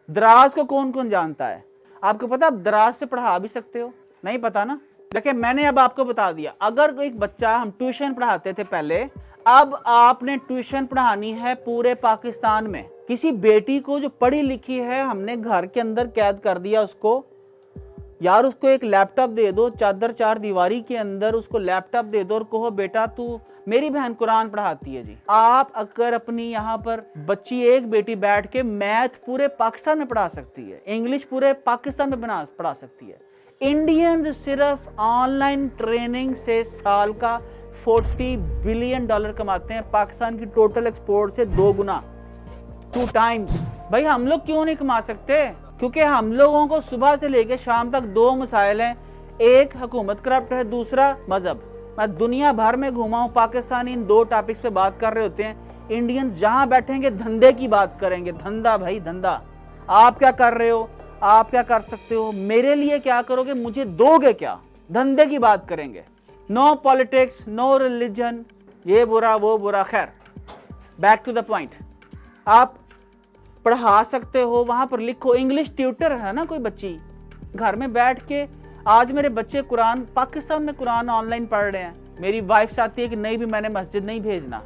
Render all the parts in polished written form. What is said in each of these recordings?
दराज को कौन कौन जानता है? आपको पता, आप दराज पे पढ़ा भी सकते हो, नहीं पता ना? देखिए मैंने अब आपको बता दिया। अगर एक बच्चा, हम ट्यूशन पढ़ाते थे पहले, अब आपने ट्यूशन पढ़ानी है पूरे पाकिस्तान में। किसी बेटी को जो पढ़ी लिखी है हमने घर के अंदर कैद कर दिया उसको, यार उसको एक लैपटॉप दे दो, चादर चार दीवारी के अंदर उसको लैपटॉप दे दो और कहो बेटा तू, मेरी बहन कुरान पढ़ाती है जी। आप अगर अपनी यहाँ पर बच्ची, एक बेटी बैठ के मैथ पूरे पाकिस्तान में पढ़ा सकती है, इंग्लिश पूरे पाकिस्तान में पढ़ा सकती है। इंडियंस सिर्फ ऑनलाइन ट्रेनिंग से साल का $40 बिलियन कमाते हैं, पाकिस्तान की टोटल एक्सपोर्ट से 2 गुना, 2 टाइम्स। भाई हम लोग क्यों नहीं कमा सकते? क्योंकि हम लोगों को सुबह से लेकर शाम तक 2 मसाइल हैं, एक हुकूमत करप्ट है, दूसरा मजहब। मैं दुनिया भर में घूमा हूं, पाकिस्तानी इन 2 टॉपिक्स पे बात कर रहे होते हैं। इंडियंस जहां बैठेंगे धंधे की बात करेंगे, धंधा भाई धंधा। आप क्या कर रहे हो, आप क्या कर सकते हो, मेरे लिए क्या करोगे, मुझे दोगे क्या, धंधे की बात करेंगे। नो पॉलिटिक्स, नो रिलीजन, ये बुरा वो बुरा। खैर बैक टू द पॉइंट, आप पढ़ा सकते हो, वहां पर लिखो। इंग्लिश ट्यूटर है ना कोई बच्ची, घर में बैठ के, आज मेरे बच्चे कुरान, पाकिस्तान में कुरान ऑनलाइन पढ़ रहे हैं। मेरी वाइफ चाहती है कि नहीं भी मैंने मस्जिद नहीं भेजना,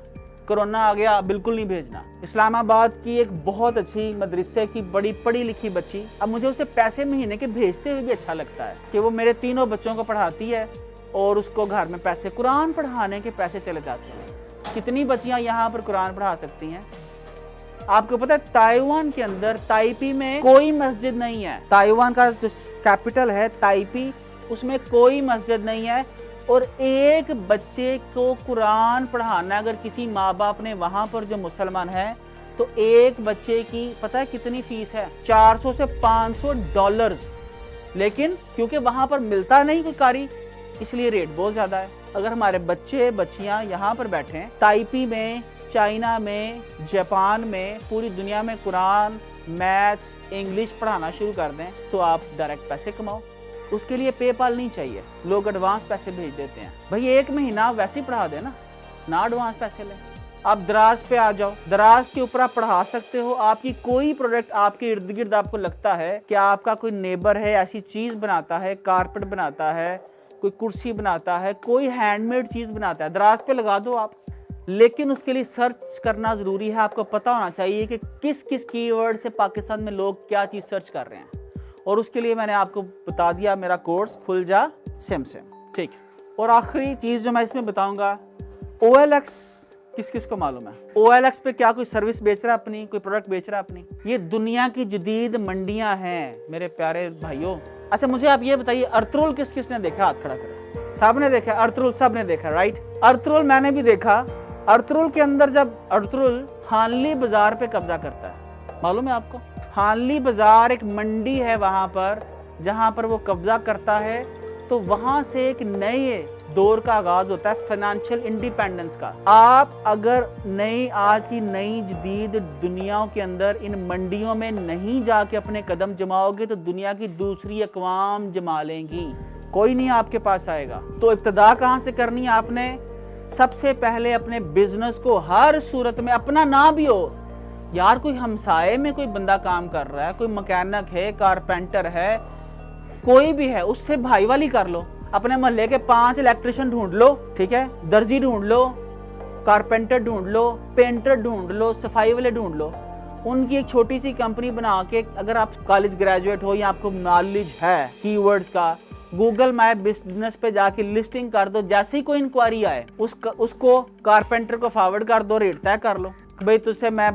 कोरोना आ गया बिल्कुल नहीं भेजना। इस्लामाबाद की एक बहुत अच्छी मदरसे की बड़ी पढ़ी लिखी बच्ची, अब मुझे उसे पैसे महीने के भेजते हुए भी अच्छा लगता है कि वो मेरे 3 बच्चों को पढ़ाती है और उसको घर में पैसे, कुरान पढ़ाने के पैसे चले जाते हैं। कितनी बच्चियां यहाँ पर कुरान पढ़ा सकती हैं? आपको पता है ताइवान के अंदर, ताइपी में कोई मस्जिद नहीं है। ताइवान का जो कैपिटल है ताइपी, उसमें कोई मस्जिद नहीं है। और एक बच्चे को कुरान पढ़ाना, अगर किसी माँ बाप ने वहां पर जो मुसलमान है, तो एक बच्चे की पता है कितनी फीस है? $400 से $500। लेकिन क्योंकि वहां पर मिलता नहीं कोई कारी, इसलिए रेट बहुत ज्यादा है। अगर हमारे बच्चे बच्चियां यहाँ पर बैठे, ताइपी में, चाइना में, जापान में, पूरी दुनिया में कुरान, मैथ्स, इंग्लिश पढ़ाना शुरू कर दें, तो आप डायरेक्ट पैसे कमाओ। उसके लिए पेपाल नहीं चाहिए, लोग एडवांस पैसे भेज देते हैं। भाई 1 महीना वैसे ही पढ़ा देना, ना एडवांस पैसे लें। आप दराज पे आ जाओ, दराज के ऊपर आप पढ़ा सकते हो। आपकी कोई प्रोडक्ट आपके इर्द गिर्द आपको लगता है कि आपका कोई नेबर है, ऐसी चीज बनाता है, कारपेट बनाता है, कोई कुर्सी बनाता है, कोई हैंडमेड चीज बनाता है, दराज पे लगा दो आप। लेकिन उसके लिए सर्च करना जरूरी है। आपको पता होना चाहिए कि किस किस कीवर्ड से पाकिस्तान में लोग क्या चीज सर्च कर रहे हैं, और उसके लिए मैंने आपको बता दिया मेरा कोर्स खुल जा सिम, ठीक है। और आखिरी चीज जो मैं इसमें बताऊंगा, OLX किस किस को मालूम है? OLX पे क्या कोई सर्विस बेच रहा है अपनी, कोई प्रोडक्ट बेच रहा है अपनी? ये दुनिया की जदीद मंडियां हैं मेरे प्यारे भाइयों। अच्छा मुझे आप ये बताइए, अर्तुगरुल किस किस ने देखा? हाथ खड़ा करें। सब ने देखा, अर्तुगरुल सब ने देखा, राइट? अर्तुगरुल मैंने भी देखा। अर्तुगरुल के अंदर जब अर्तुगरुल हानली बाजार पे कब्जा करता है, मालूम है आपको? हानली बाजार एक मंडी है वहां पर, जहां पर वो कब्जा करता है, तो वहां से एक नए दौर का आगाज होता है, फाइनेंशियल इंडिपेंडेंस का। आप अगर नई, आज की नई जदीद दुनिया के अंदर इन मंडियों में नहीं जाके अपने कदम जमाओगे, तो दुनिया की दूसरी अक़वाम जमा लेंगी, कोई नहीं आपके पास आएगा। तो इब्तिदा कहाँ से करनी है आपने? सबसे पहले अपने बिजनेस को हर सूरत में, अपना ना भी हो यार, कोई हमसाए में कोई बंदा काम कर रहा है, कोई मैकेनिक है, कारपेंटर है, कोई भी है, उससे भाईवाली कर लो। अपने मोहल्ले के 5 इलेक्ट्रिशियन ढूंढ लो, ठीक है, दर्जी ढूंढ लो, कारपेंटर ढूंढ लो, पेंटर ढूंढ लो, सफाई वाले ढूंढ लो, उनकी एक छोटी सी कंपनी बना के, अगर आप कॉलेज ग्रेजुएट हो या आपको नॉलेज है कीवर्ड्स का, गूगल माय बिजनेस पे जाके लिस्टिंग कर दो। जैसे ही कोई इंक्वायरी आए उसको कारपेंटर को फॉरवर्ड कर दो, रेट तय कर लो, भाई तुझसे मैं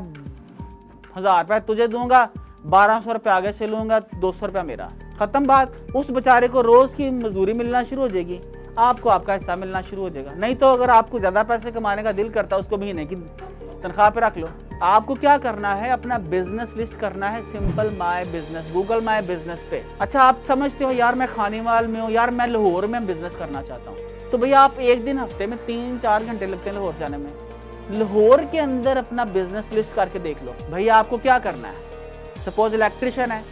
1000 रुपये तुझे दूंगा, 1200 रुपये आगे से लूंगा, 200 रुपये मेरा, खत्म बात। उस बेचारे को रोज की मजदूरी मिलना शुरू हो जाएगी, आपको आपका हिस्सा मिलना शुरू हो जाएगा। नहीं तो अगर आपको ज्यादा पैसे कमाने का दिल करता है, उसको महीने की तनख्वाह पे रख लो। आपको क्या करना है? अपना बिजनेस लिस्ट करना है, simple my business, Google my business पे। अच्छा आप समझते हो यार मैं खानीवाल में हूँ, यार मैं लाहौर में बिजनेस करना चाहता हूँ, तो भैया आप एक दिन हफ्ते में 3-4 घंटे लगते हैं लाहौर जाने में। लाहौर के अंदर अपना बिजनेस लिस्ट करके देख लो भैया आपको क्या करना है। सपोज इलेक्ट्रिशियन है,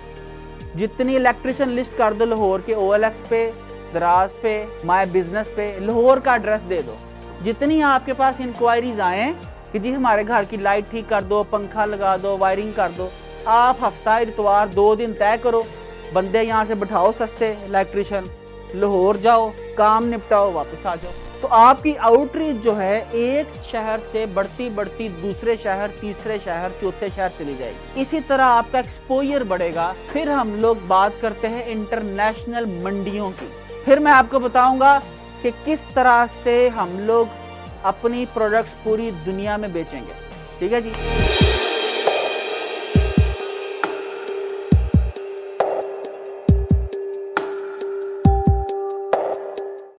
जितनी इलेक्ट्रिशियन लिस्ट कर दो लाहौर के, OLX पे, दराज पे, माय बिजनेस पे, लाहौर का एड्रेस दे दो। जितनी आपके पास इंक्वायरीज आए कि जी हमारे घर की लाइट ठीक कर दो, पंखा लगा दो, वायरिंग कर दो, आप हफ्ता इतवार 2 दिन तय करो, बंदे यहाँ से बिठाओ सस्ते इलेक्ट्रिशियन, लाहौर जाओ, काम निपटाओ, वापस आ जाओ। तो आपकी आउटरीच जो है एक शहर से बढ़ती बढ़ती दूसरे शहर, तीसरे शहर, चौथे शहर चली जाएगी। इसी तरह आपका एक्सपोजर बढ़ेगा। फिर हम लोग बात करते हैं इंटरनेशनल मंडियों की। फिर मैं आपको बताऊंगा कि किस तरह से हम लोग अपनी प्रोडक्ट्स पूरी दुनिया में बेचेंगे। ठीक है जी।